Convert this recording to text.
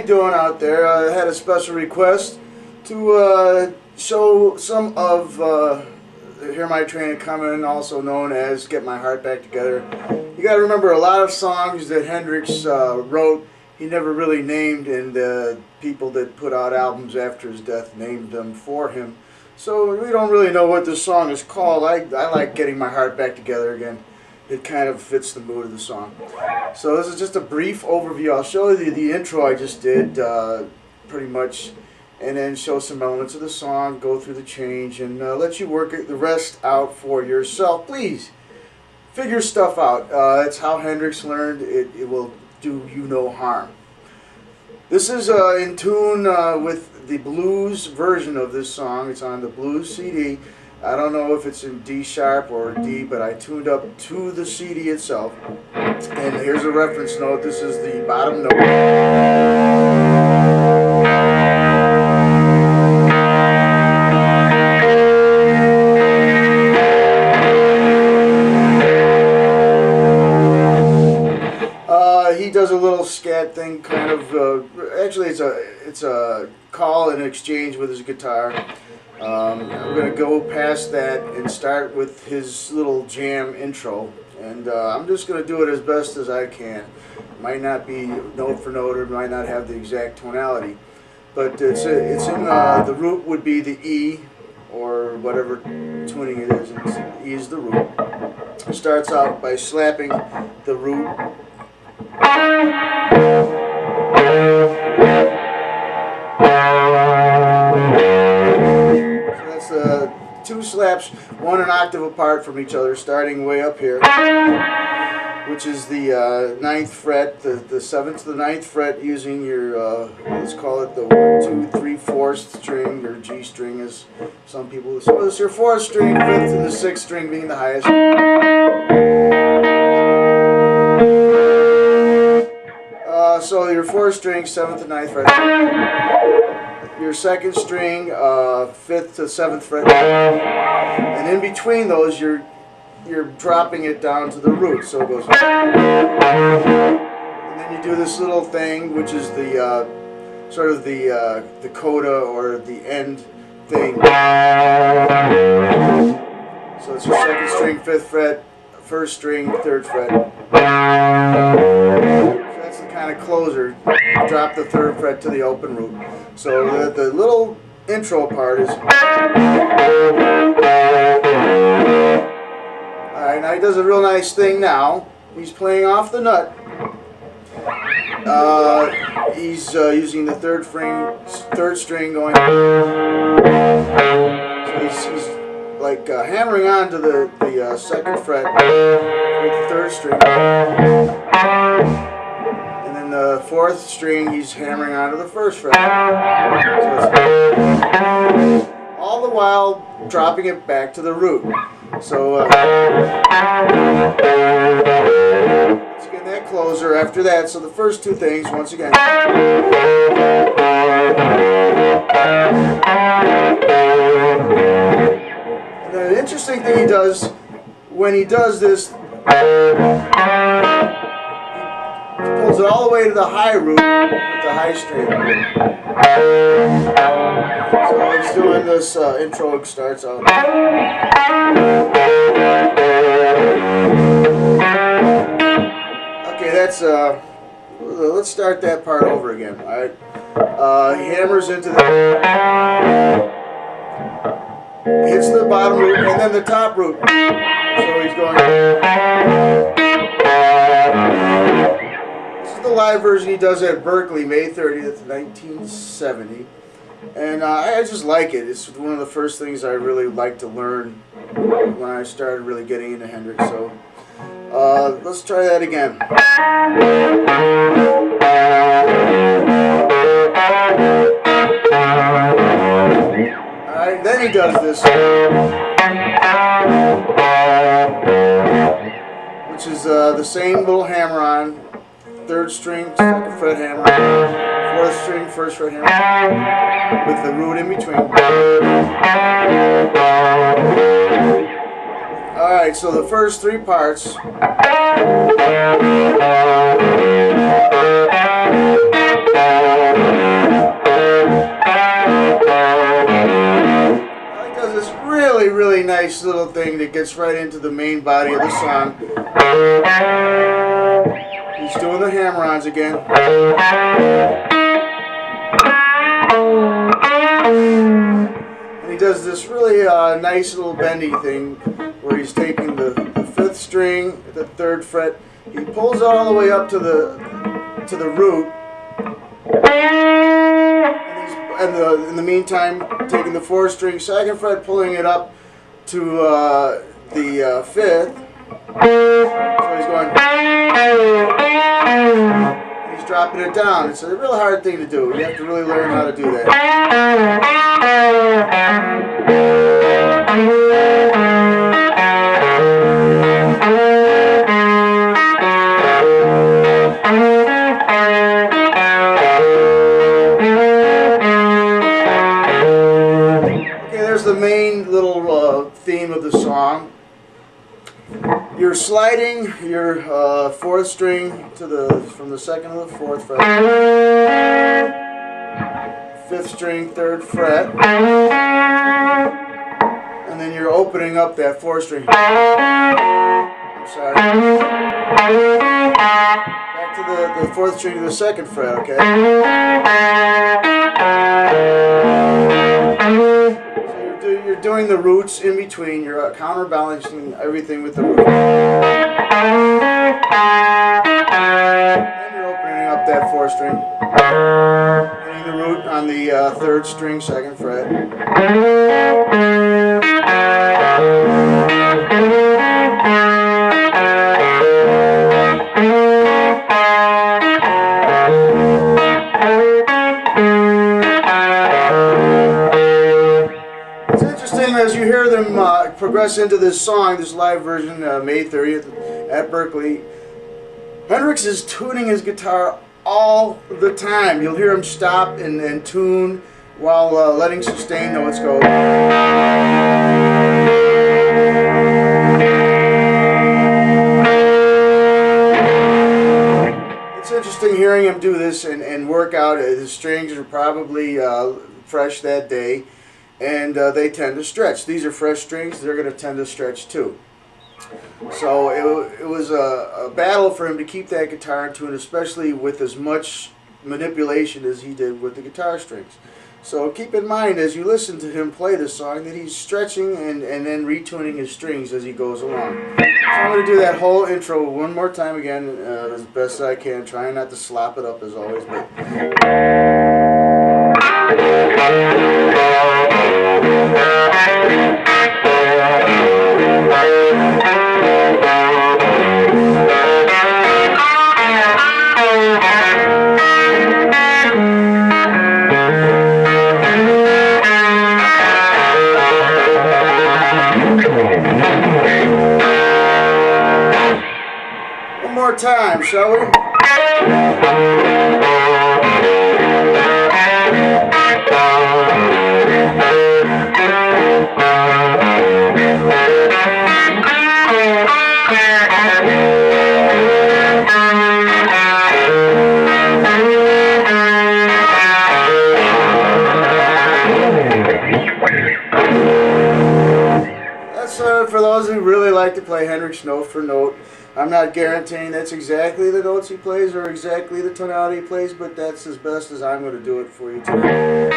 doing out there? I had a special request to show some of Hear My Train Coming, also known as Get My Heart Back Together. You got to remember, a lot of songs that Hendrix wrote, he never really named, and the people that put out albums after his death named them for him. So we don't really know what this song is called. I like Getting My Heart Back Together again. It kind of fits the mood of the song. So this is just a brief overview. I'll show you the intro I just did, pretty much, and then show some elements of the song, go through the change, and let you work the rest out for yourself. Please, figure stuff out. That's how Hendrix learned. It will do you no harm. This is in tune with the blues version of this song. It's on the blues CD. I don't know if it's in D sharp or D, but I tuned up to the CD itself. And here's a reference note. This is the bottom note. He does a little scat thing, kind of. Actually, it's a call and exchange with his guitar. I'm going to go past that and start with his little jam intro, and I'm just going to do it as best as I can. Might not be note for note, or might not have the exact tonality, but it's in the root would be the E, or whatever tuning it is. And E is the root. It starts out by slapping the root. Two slaps, one an octave apart from each other, starting way up here, which is the 9th fret, the 7th to the 9th fret, using your, let's call it the 1, 2, 3, 4th string, or G string, as some people. So it's your 4th string, 5th, and the 6th string being the highest. So your 4th string, 7th to 9th fret. Your 2nd string, 5th to 7th fret, and in between those you're dropping it down to the root, so it goes. And then you do this little thing, which is the sort of the coda or the end thing. So it's your 2nd string, 5th fret, 1st string, 3rd fret. That's the kind of closer. Drop the 3rd fret to the open root. So the little intro part is. Alright, now he does a real nice thing now. He's playing off the nut. He's using the 3rd string going. So he's like hammering onto the 2nd fret with the 3rd string. The 4th string, he's hammering onto the 1st fret. So all the while dropping it back to the root. So let's get that closer after that. So the first two things, once again. And then an interesting thing he does when he does this. Pulls it all the way to the high root with the high string. So he's doing this intro, starts out. Okay, that's let's start that part over again. Alright. He hammers into the, hits the bottom root and then the top root. So he's going. The live version he does at Berkeley, May 30th, 1970, and I just like it. It's one of the first things I really like to learn when I started really getting into Hendrix. So let's try that again. Alright, then he does this, which is the same little hammer on. 3rd string, 2nd fret hammer, 4th string, 1st fret hammer, with the root in between. Alright, so the first three parts. really nice little thing that gets right into the main body of the song. He's doing the hammer-ons again. And he does this really nice little bendy thing where he's taking the 5th string, the 3rd fret, he pulls it all the way up to the root, and in the meantime taking the 4th string, 2nd fret, pulling it up to the 5th. So he's going, and he's dropping it down. It's a real hard thing to do. You have to really learn how to do that. The main little theme of the song. You're sliding your 4th string to from the 2nd to the 4th fret, 5th string, 3rd fret, and then you're opening up that 4th string. I'm sorry. Back to the 4th string to the 2nd fret, okay? You're doing the roots in between, you're counterbalancing everything with the root. And you're opening up that 4th string. Hitting the root on the 3rd string, 2nd fret. As you hear them progress into this song, this live version, May 30th at Berkeley, Hendrix is tuning his guitar all the time. You'll hear him stop and tune while letting sustain notes go. It's interesting hearing him do this and work out. His strings are probably fresh that day, and they tend to stretch. These are fresh strings, they're going to tend to stretch too. So it was a battle for him to keep that guitar in tune, especially with as much manipulation as he did with the guitar strings. So keep in mind as you listen to him play this song that he's stretching and then retuning his strings as he goes along. So I'm going to do that whole intro one more time again as best I can, trying not to slop it up as always. But one more time, shall we? That's for those who really like to play Hendrix note for note. I'm not guaranteeing that's exactly the notes he plays or exactly the tonality he plays, but that's as best as I'm going to do it for you today.